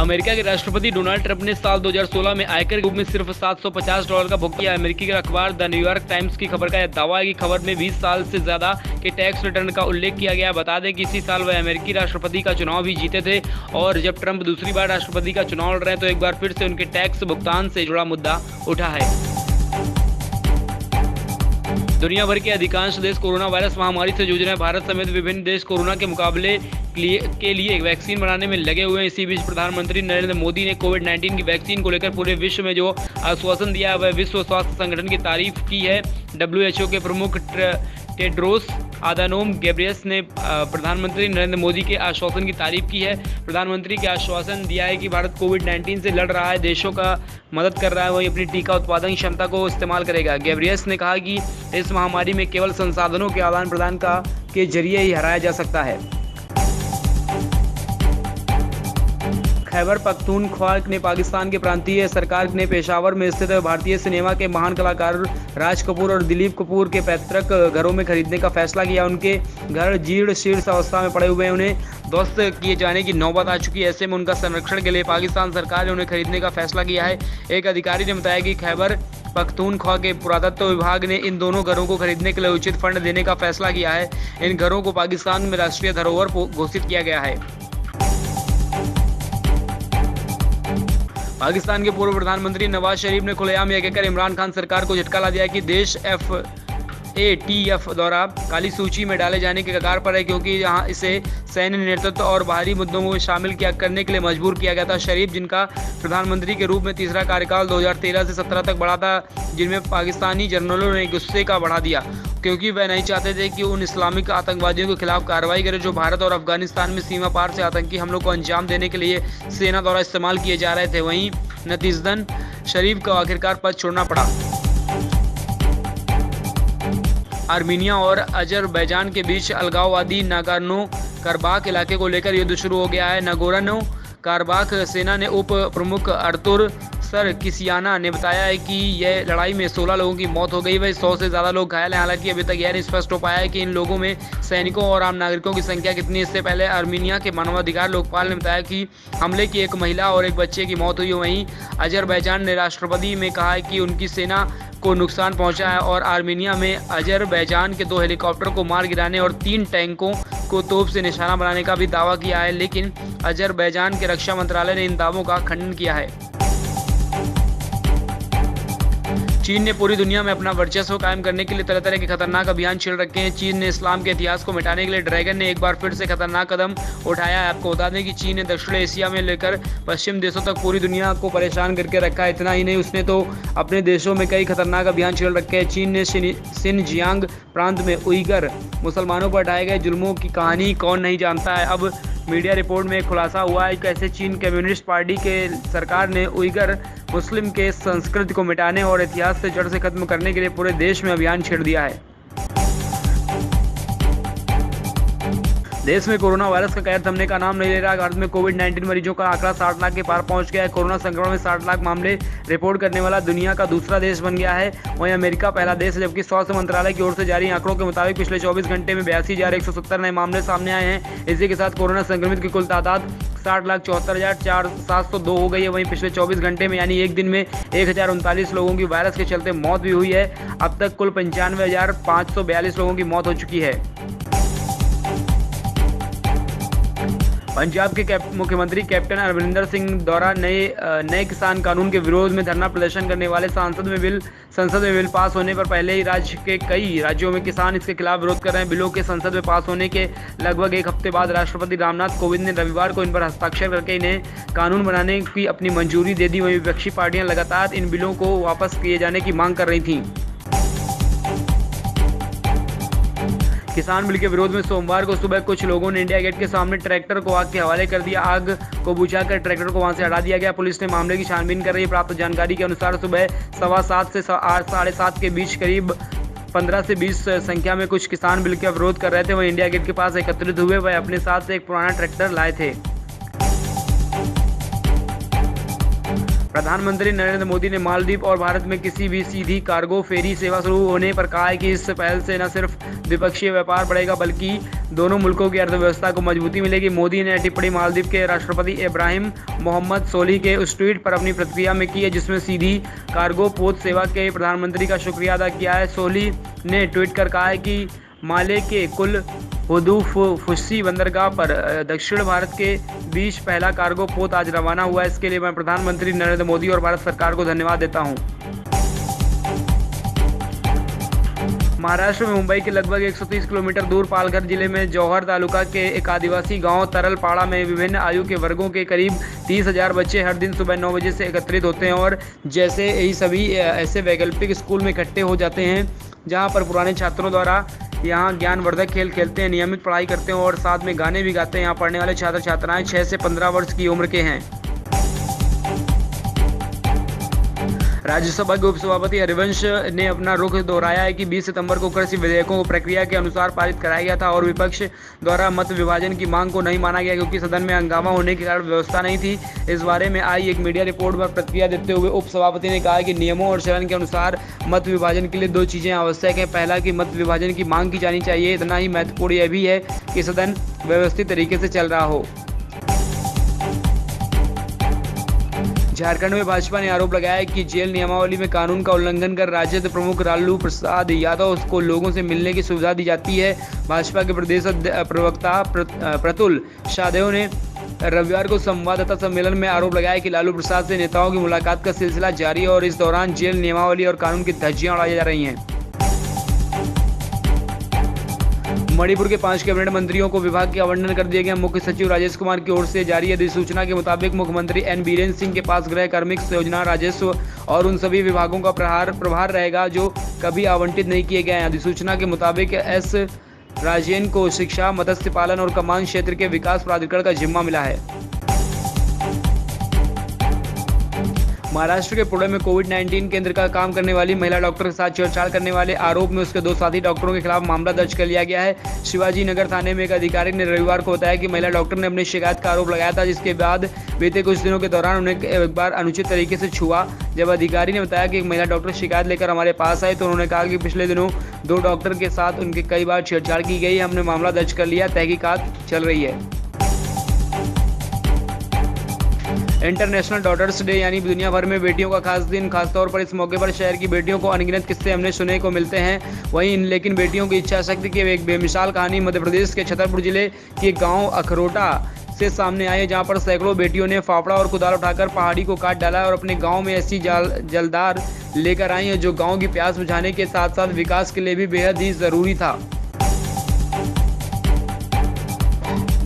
America के राष्ट्रपति Donald Trump ने साल 2016 में आयकर के रूप में सिर्फ $750 का भुगतान किया। अमेरिकी के अखबार द न्यूयॉर्क टाइम्स की खबर का यह दावा है कि खबर में 20 साल से ज्यादा के टैक्स रिटर्न का उल्लेख किया गया। बता दें कि इसी साल वह अमेरिकी राष्ट्रपति का चुनाव भी जीते थे और जब ट्रंप दूसरी बार राष्ट्रपति का चुनाव लड़ रहे हैं तो एक बार फिर से उनके टैक्स भुगतान से जुड़ा मुद्दा उठा है। दुनिया भर के अधिकांश देश कोरोना वायरस महामारी से जूझ रहे हैं। भारत समेत विभिन्न देश कोरोना के मुकाबले के लिए वैक्सीन बनाने में लगे हुए हैं। इसी बीच प्रधानमंत्री नरेंद्र मोदी ने कोविड-19 की वैक्सीन को लेकर पूरे विश्व में जो आश्वासन दिया है वह विश्व स्वास्थ्य संगठन की तारीफ की है। WHO के प्रमुख टेड्रोस अधानोम घेब्रेयेसस ने प्रधानमंत्री नरेंद्र मोदी के आश्वासन की तारीफ की है। प्रधानमंत्री के आश्वासन दिया है कि भारत कोविड-19 से लड़ रहा है, देशों का मदद कर रहा है, वही अपनी टीका उत्पादन क्षमता को इस्तेमाल करेगा। घेब्रेयेसस ने कहा कि इस महामारी में केवल संसाधनों के आदान प्रदान के जरिए ही हराया जा सकता है। खैबर पख्तूनख्वा ने पाकिस्तान के प्रांतीय सरकार ने पेशावर में स्थित भारतीय सिनेमा के महान कलाकार राज कपूर और दिलीप कपूर के पैतृक घरों में खरीदने का फैसला किया। उनके घर जीर्ण शीर्ष अवस्था में पड़े हुए हैं, उन्हें ध्वस्त किए जाने की नौबत आ चुकी है। ऐसे में उनका संरक्षण के लिए पाकिस्तान सरकार ने उन्हें खरीदने का फैसला किया है। एक अधिकारी ने बताया कि खैबर पख्तूनख्वा के पुरातत्व विभाग ने इन दोनों घरों को खरीदने के लिए उचित फंड देने का फैसला किया है। इन घरों को पाकिस्तान में राष्ट्रीय धरोहर घोषित किया गया है। पाकिस्तान के पूर्व प्रधानमंत्री नवाज शरीफ ने खुलेआम यह कहकर इमरान खान सरकार को झटका ला दिया कि देश FATF द्वारा काली सूची में डाले जाने के कगार पर है, क्योंकि यहाँ इसे सैन्य नेतृत्व और बाहरी मुद्दों को शामिल करने के लिए मजबूर किया गया था। शरीफ, जिनका प्रधानमंत्री के रूप में तीसरा कार्यकाल 2013 से 17 तक बढ़ा था, जिनमें पाकिस्तानी जनरलों ने गुस्से का बढ़ा दिया क्योंकि वह नहीं चाहते थे कि उन इस्लामिक आतंकवादियों के खिलाफ कार्रवाई करें जो भारत और अफगानिस्तान में सीमा पार से आतंकी हमलों को अंजाम देने के लिए सेना द्वारा इस्तेमाल किए जा रहे थे। वहीं नतीजतन शरीफ को आखिरकार पद छोड़ना पड़ा। आर्मीनिया और अजरबैजान के बीच अलगाववादी नागोर्नो कराबाख इलाके को लेकर युद्ध शुरू हो गया है। नागोर्नो कराबाख सेना ने उप प्रमुख अर्तुर सरकिसियाना ने बताया है कि यह लड़ाई में 16 लोगों की मौत हो गई, वह 100 से ज़्यादा लोग घायल हैं। हालांकि अभी तक यह नहीं स्पष्ट हो पाया है कि इन लोगों में सैनिकों और आम नागरिकों की संख्या कितनी है। इससे पहले आर्मीनिया के मानवाधिकार लोकपाल ने बताया कि हमले की एक महिला और एक बच्चे की मौत हुई। वहीं अजरबैजान ने राष्ट्रपति में कहा है कि उनकी सेना को नुकसान पहुंचा है और आर्मीनिया में अजरबैजान के 2 हेलीकॉप्टर को मार गिराने और 3 टैंकों को तोप से निशाना बनाने का भी दावा किया है, लेकिन अजरबैजान के रक्षा मंत्रालय ने इन दावों का खंडन किया है। चीन ने पूरी दुनिया में अपना वर्चस्व कायम करने के लिए तरह तरह के खतरनाक अभियान छेड़ रखे हैं। चीन ने इस्लाम के इतिहास को मिटाने के लिए ड्रैगन ने एक बार फिर से खतरनाक कदम उठाया है। आपको बता दें कि चीन ने दक्षिण एशिया में लेकर पश्चिम देशों तक पूरी दुनिया को परेशान करके रखा है। इतना ही नहीं, उसने तो अपने देशों में कई खतरनाक अभियान छेड़ रखे हैं। चीन ने शिनजियांग प्रांत में उइगर मुसलमानों पर ढाए गए जुल्मों की कहानी कौन नहीं जानता है। अब मीडिया रिपोर्ट में खुलासा हुआ है कैसे चीन कम्युनिस्ट पार्टी के सरकार ने उइगर मुस्लिम के संस्कृति को मिटाने और इतिहास से जड़ से खत्म करने के लिए पूरे देश में अभियान छेड़ दिया है। देश में कोरोना वायरस का कहर थमने का नाम नहीं ले रहा। भारत में कोविड-19 मरीजों का आंकड़ा 60 लाख के पार पहुंच गया है। कोरोना संक्रमण में 60 लाख मामले रिपोर्ट करने वाला दुनिया का दूसरा देश बन गया है। वहीं अमेरिका पहला देश है, जबकि स्वास्थ्य मंत्रालय की ओर से जारी आंकड़ों के मुताबिक पिछले 24 घंटे में 82,170 नए मामले सामने आए हैं। इसी के साथ कोरोना संक्रमित की कुल तादाद 60,74,702 हो गई है। वहीं पिछले 24 घंटे में यानी एक दिन में 1,039 लोगों की वायरस के चलते मौत भी हुई है। अब तक कुल 95,542 लोगों की मौत हो चुकी है। पंजाब के मुख्यमंत्री कैप्टन अमरिंदर सिंह द्वारा नए किसान कानून के विरोध में धरना प्रदर्शन करने वाले संसद में बिल पास होने पर पहले ही राज्य के कई राज्यों में किसान इसके खिलाफ विरोध कर रहे हैं। बिलों के संसद में पास होने के लगभग एक हफ्ते बाद राष्ट्रपति रामनाथ कोविंद ने रविवार को इन पर हस्ताक्षर करके इन्हें कानून बनाने की अपनी मंजूरी दे दी। वहीं विपक्षी पार्टियां लगातार इन बिलों को वापस किए जाने की मांग कर रही थीं। किसान बिल के विरोध में सोमवार को सुबह कुछ लोगों ने इंडिया गेट के सामने ट्रैक्टर को आग के हवाले कर दिया। आग को बुझाकर ट्रैक्टर को वहां से हटा दिया गया। पुलिस ने मामले की छानबीन कर रही है। प्राप्त जानकारी के अनुसार सुबह 7:15 से 8:30 के बीच करीब 15 से 20 संख्या में कुछ किसान बिल का विरोध कर रहे थे। वह इंडिया गेट के पास एकत्रित हुए। वह अपने साथ एक पुराना ट्रैक्टर लाए थे। प्रधानमंत्री नरेंद्र मोदी ने मालदीव और भारत में किसी भी सीधी कार्गो फेरी सेवा शुरू होने पर कहा है कि इस पहल से न सिर्फ द्विपक्षीय व्यापार बढ़ेगा बल्कि दोनों मुल्कों की अर्थव्यवस्था को मजबूती मिलेगी। मोदी ने टिप्पणी मालदीव के राष्ट्रपति इब्राहिम मोहम्मद सोलिह के उस ट्वीट पर अपनी प्रतिक्रिया में की है जिसमें सीधी कार्गो पोत सेवा के प्रधानमंत्री का शुक्रिया अदा किया है। सोलिह ने ट्वीट कर कहा है कि माले के कुल हुदूफुसी बंदरगाह पर दक्षिण भारत के बीच पहला कार्गो पोत आज रवाना हुआ है। इसके लिए मैं प्रधानमंत्री नरेंद्र मोदी और भारत सरकार को धन्यवाद देता हूं। महाराष्ट्र में मुंबई के लगभग 130 किलोमीटर दूर पालघर जिले में जौहर तालुका के एक आदिवासी गांव तरलपाड़ा में विभिन्न आयु के वर्गों के करीब 30,000 बच्चे हर दिन सुबह 9 बजे से एकत्रित होते हैं और जैसे ही सभी ऐसे वैकल्पिक स्कूल में इकट्ठे हो जाते हैं जहां पर पुराने छात्रों द्वारा यहाँ ज्ञानवर्धक खेल खेलते हैं, नियमित पढ़ाई करते हैं और साथ में गाने भी गाते हैं। यहाँ पढ़ने वाले छात्र छात्राएं 6 से 15 वर्ष की उम्र के हैं। राज्यसभा के उपसभापति हरिवंश ने अपना रुख दोहराया है कि 20 सितंबर को कृषि विधेयकों को प्रक्रिया के अनुसार पारित कराया गया था और विपक्ष द्वारा मत विभाजन की मांग को नहीं माना गया क्योंकि सदन में हंगामा होने के कारण व्यवस्था नहीं थी। इस बारे में आई एक मीडिया रिपोर्ट पर प्रतिक्रिया देते हुए उपसभापति ने कहा कि नियमों और चलन के अनुसार मत विभाजन के लिए 2 चीजें आवश्यक हैं। पहला कि मत विभाजन की मांग की जानी चाहिए, इतना ही महत्वपूर्ण यह भी है कि सदन व्यवस्थित तरीके से चल रहा हो। झारखंड में भाजपा ने आरोप लगाया है कि जेल नियमावली में कानून का उल्लंघन कर राजद प्रमुख लालू प्रसाद यादव को लोगों से मिलने की सुविधा दी जाती है। भाजपा के प्रदेश प्रवक्ता प्रतुल शाहदेव ने रविवार को संवाददाता सम्मेलन में आरोप लगाया कि लालू प्रसाद से नेताओं की मुलाकात का सिलसिला जारी है और इस दौरान जेल नियमावली और कानून की धज्जियां उड़ाई जा रही हैं। मणिपुर के 5 कैबिनेट मंत्रियों को विभाग के आवंटन कर दिए गए। मुख्य सचिव राजेश कुमार की ओर से जारी अधिसूचना के मुताबिक मुख्यमंत्री एन बीरेन्द्र सिंह के पास गृह, कार्मिक, योजना, राजस्व और उन सभी विभागों का प्रभार रहेगा जो कभी आवंटित नहीं किए गए हैं। अधिसूचना के मुताबिक एस राजेन को शिक्षा, मत्स्य पालन और कमान क्षेत्र के विकास प्राधिकरण का जिम्मा मिला है। महाराष्ट्र के पुणे में कोविड-19 केंद्र का काम करने वाली महिला डॉक्टर के साथ छेड़छाड़ करने वाले आरोप में उसके 2 साथी डॉक्टरों के खिलाफ मामला दर्ज कर लिया गया है। शिवाजी नगर थाने में एक अधिकारी ने रविवार को बताया कि महिला डॉक्टर ने अपनी शिकायत का आरोप लगाया था जिसके बाद बीते कुछ दिनों के दौरान उन्हें एक बार अनुचित तरीके से छुआ। जब अधिकारी ने बताया कि एक महिला डॉक्टर शिकायत लेकर हमारे पास आई तो उन्होंने कहा कि पिछले दिनों 2 डॉक्टर के साथ उनके कई बार छेड़छाड़ की गई। हमने मामला दर्ज कर लिया, तहकीकात चल रही है। इंटरनेशनल डॉटर्स डे यानी दुनिया भर में बेटियों का खास दिन, खासतौर पर इस मौके पर शहर की बेटियों को अनगिनत किस्से हमने सुनने को मिलते हैं। वहीं लेकिन बेटियों की इच्छा शक्ति की एक बेमिसाल कहानी मध्य प्रदेश के छतरपुर जिले के गांव अखरोटा से सामने आई है जहां पर सैकड़ों बेटियों ने फावड़ा और कुदाल उठाकर पहाड़ी को काट डाला और अपने गांव में ऐसी जलदार लेकर आई है जो गाँव की प्यास बुझाने के साथ साथ विकास के लिए भी बेहद ही जरूरी था।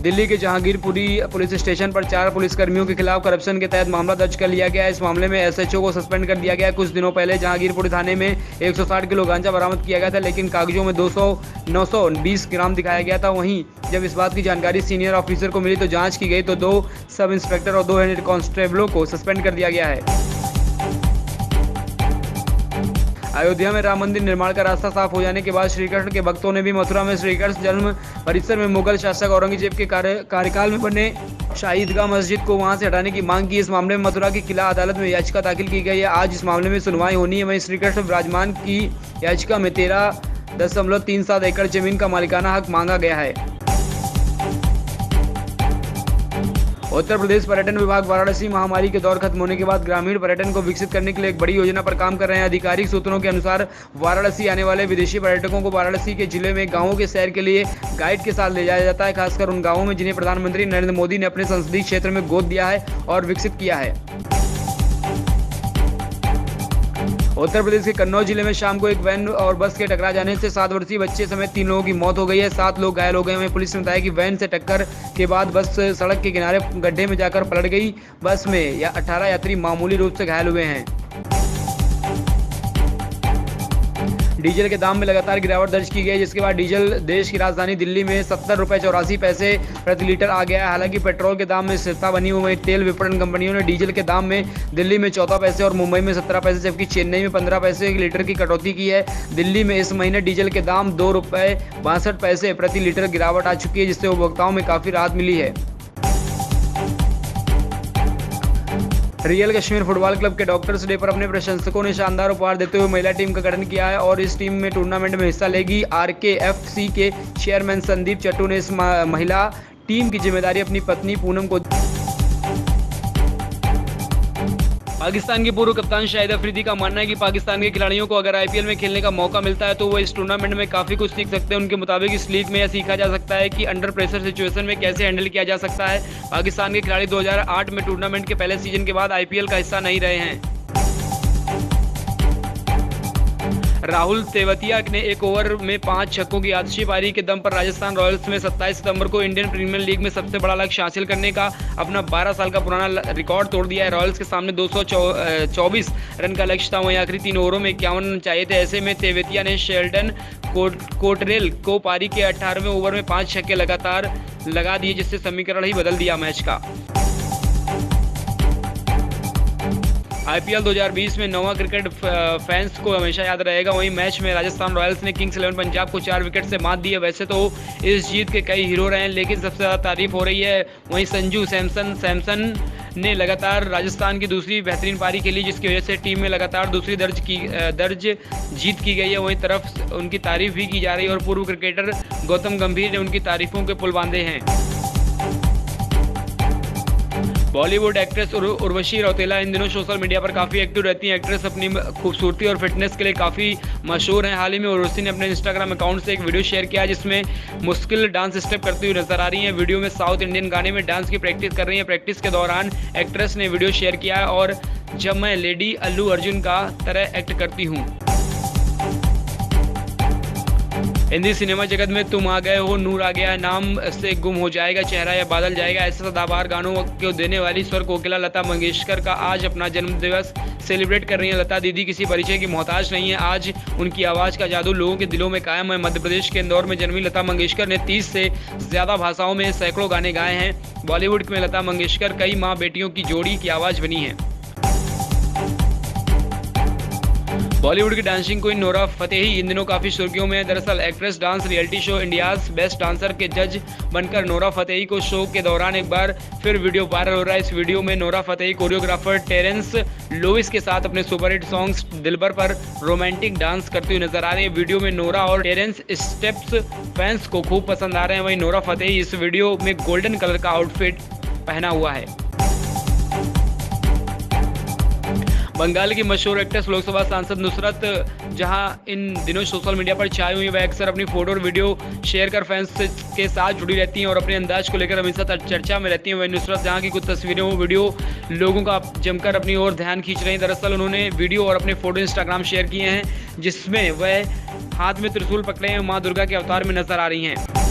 दिल्ली के जहांगीरपुरी पुलिस स्टेशन पर 4 पुलिसकर्मियों के खिलाफ करप्शन के तहत मामला दर्ज कर लिया गया है। इस मामले में एसएचओ को सस्पेंड कर दिया गया है। कुछ दिनों पहले जहांगीरपुरी थाने में 160 किलो गांजा बरामद किया गया था लेकिन कागजों में 920 ग्राम दिखाया गया था। वहीं जब इस बात की जानकारी सीनियर ऑफिसर को मिली तो जांच की गई तो 2 सब इंस्पेक्टर और 2 हेड कांस्टेबलों को सस्पेंड कर दिया गया है। अयोध्या में राम मंदिर निर्माण का रास्ता साफ हो जाने के बाद श्रीकृष्ण के भक्तों ने भी मथुरा में श्रीकृष्ण जन्म परिसर में मुगल शासक औरंगजेब के कार्यकाल में बने शाही ईदगाह मस्जिद को वहां से हटाने की मांग की। इस मामले में मथुरा की किला अदालत में याचिका दाखिल की गई है। आज इस मामले में सुनवाई होनी है। वहीं श्रीकृष्ण विराजमान की याचिका में 13.37 एकड़ जमीन का मालिकाना हक मांगा गया है। उत्तर प्रदेश पर्यटन विभाग वाराणसी महामारी के दौर खत्म होने के बाद ग्रामीण पर्यटन को विकसित करने के लिए एक बड़ी योजना पर काम कर रहे हैं। आधिकारिक सूत्रों के अनुसार वाराणसी आने वाले विदेशी पर्यटकों को वाराणसी के जिले में गांवों के सैर के लिए गाइड के साथ ले जाया जाता है, खासकर उन गांवों में जिन्हें प्रधानमंत्री नरेंद्र मोदी ने अपने संसदीय क्षेत्र में गोद दिया है और विकसित किया है। उत्तर प्रदेश के कन्नौज जिले में शाम को एक वैन और बस के टकरा जाने से 7 वर्षीय बच्चे समेत 3 लोगों की मौत हो गई है। 7 लोग घायल हो गए हैं। पुलिस ने बताया कि वैन से टक्कर के बाद बस सड़क के किनारे गड्ढे में जाकर पलट गई। बस में 18 यात्री मामूली रूप से घायल हुए हैं। डीजल के दाम में लगातार गिरावट दर्ज की गई जिसके बाद डीजल देश की राजधानी दिल्ली में 70 रुपये 84 पैसे प्रति लीटर आ गया है। हालांकि पेट्रोल के दाम में स्थिरता बनी हुई। तेल विपणन कंपनियों ने डीजल के दाम में दिल्ली में 14 पैसे और मुंबई में 17 पैसे जबकि चेन्नई में 15 पैसे लीटर की कटौती की है। दिल्ली में इस महीने डीजल के दाम 2 रुपये 62 पैसे प्रति लीटर गिरावट आ चुकी है जिससे उपभोक्ताओं में काफ़ी राहत मिली है। रियल कश्मीर फुटबॉल क्लब के डॉक्टर्स डे पर अपने प्रशंसकों ने शानदार उपहार देते हुए महिला टीम का गठन किया है और इस टीम में टूर्नामेंट में हिस्सा लेगी। RKFC के चेयरमैन संदीप चट्टू ने इस महिला टीम की जिम्मेदारी अपनी पत्नी पूनम को। पाकिस्तान के पूर्व कप्तान शाहिद अफरीदी का मानना है कि पाकिस्तान के खिलाड़ियों को अगर IPL में खेलने का मौका मिलता है तो वो इस टूर्नामेंट में काफ़ी कुछ सीख सकते हैं। उनके मुताबिक इस लीग में यह सीखा जा सकता है कि अंडर प्रेशर सिचुएशन में कैसे हैंडल किया जा सकता है। पाकिस्तान के खिलाड़ी 2008 में टूर्नामेंट के पहले सीजन के बाद IPL का हिस्सा नहीं रहे हैं। राहुल तेवतिया ने एक ओवर में 5 छक्कों की आतिशी पारी के दम पर राजस्थान रॉयल्स में 27 सितंबर को इंडियन प्रीमियर लीग में सबसे बड़ा लक्ष्य हासिल करने का अपना 12 साल का पुराना रिकॉर्ड तोड़ दिया है। रॉयल्स के सामने 224 रन का लक्ष्य था, वहीं आखिरी 3 ओवरों में 51 रन चाहिए थे। ऐसे में तेवतिया ने शेल्डन कोटरेल को पारी के 18वें ओवर में 5 छक्के लगातार लगा दिए, जिससे समीकरण ही बदल दिया मैच का। IPL 2020 में नौवां क्रिकेट फैंस को हमेशा याद रहेगा। वहीं मैच में राजस्थान रॉयल्स ने किंग्स 11 पंजाब को 4 विकेट से मात दी है। वैसे तो इस जीत के कई हीरो रहे हैं, लेकिन सबसे ज़्यादा तारीफ हो रही है वहीं संजू सैमसन ने लगातार राजस्थान की दूसरी बेहतरीन पारी खेली, जिसकी वजह से टीम में लगातार दूसरी दर्ज जीत की गई है। वहीं तरफ उनकी तारीफ भी की जा रही है और पूर्व क्रिकेटर गौतम गंभीर ने उनकी तारीफों के पुल बांधे हैं। बॉलीवुड एक्ट्रेस उर्वशी रौतेला इन दिनों सोशल मीडिया पर काफ़ी एक्टिव रहती हैं। एक्ट्रेस अपनी खूबसूरती और फिटनेस के लिए काफ़ी मशहूर हैं। हाल ही में उर्वशी ने अपने इंस्टाग्राम अकाउंट से एक वीडियो शेयर किया जिसमें मुश्किल डांस स्टेप करती हुई नजर आ रही हैं। वीडियो में साउथ इंडियन गाने में डांस की प्रैक्टिस कर रही हैं। प्रैक्टिस के दौरान एक्ट्रेस ने वीडियो शेयर किया है और जब मैं लेडी अल्लू अर्जुन का तरह एक्ट करती हूँ। हिंदी सिनेमा जगत में तुम आ गए हो, नूर आ गया है, नाम से गुम हो जाएगा, चेहरा या बादल जाएगा, ऐसे सदाबहार गानों को देने वाली स्वर कोकिला लता मंगेशकर का आज अपना जन्मदिवस सेलिब्रेट कर रही हैं। लता दीदी किसी परिचय की मोहताज नहीं है। आज उनकी आवाज़ का जादू लोगों के दिलों में कायम है। मध्य प्रदेश के इंदौर में जन्मी लता मंगेशकर ने 30 से ज़्यादा भाषाओं में सैकड़ों गाने गाए हैं। बॉलीवुड में लता मंगेशकर कई माँ बेटियों की जोड़ी की आवाज़ बनी है। बॉलीवुड की डांसिंग क्वीन नोरा फतेही इन दिनों काफ़ी सुर्खियों में है। दरअसल actress dance reality show India's best dancer के जज बनकर नोरा फतेही को शो के दौरान एक बार फिर वीडियो वायरल हो रहा है। इस वीडियो में Nora Fatehi choreographer Terence Lewis के साथ अपने सुपरहिट सॉन्ग्स दिलबर पर रोमांटिक डांस करती हुई नजर आ रही है। वीडियो में नोरा और टेरेंस स्टेप्स फैंस को खूब पसंद आ रहे हैं। वहीं नोरा फतेही इस वीडियो में गोल्डन कलर का आउटफिट पहना हुआ है। बंगाल की मशहूर एक्ट्रेस लोकसभा सांसद नुसरत जहां इन दिनों सोशल मीडिया पर छाई हुई, वह अक्सर अपनी फोटो और वीडियो शेयर कर फैंस के साथ जुड़ी रहती हैं और अपने अंदाज को लेकर हमेशा चर्चा में रहती हैं। वह नुसरत जहां की कुछ तस्वीरें वो वीडियो लोगों का जमकर अपनी ओर ध्यान खींच रही हैं। दरअसल उन्होंने वीडियो और अपने फोटो इंस्टाग्राम शेयर किए हैं जिसमें वह हाथ में त्रिशूल पकड़े हैं, माँ दुर्गा के अवतार में नजर आ रही हैं।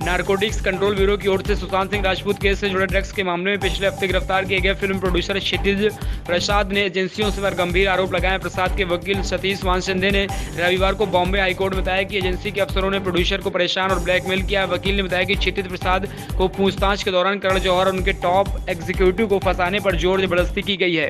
नारकोटिक्स कंट्रोल ब्यूरो की ओर से सुशांत सिंह राजपूत केस से जुड़े ड्रग्स के मामले में पिछले हफ्ते गिरफ्तार किए गए फिल्म प्रोड्यूसर क्षितिज प्रसाद ने एजेंसियों से पर गंभीर आरोप लगाए। प्रसाद के वकील सतीश वानशिंदे ने रविवार को बॉम्बे हाईकोर्ट में बताया कि एजेंसी के अफसरों ने प्रोड्यूसर को परेशान और ब्लैकमेल किया। वकील ने बताया कि क्षितिज प्रसाद को पूछताछ के दौरान करण जौहर और उनके टॉप एग्जीक्यूटिव को फंसाने पर जोर जबरदस्ती की गई है।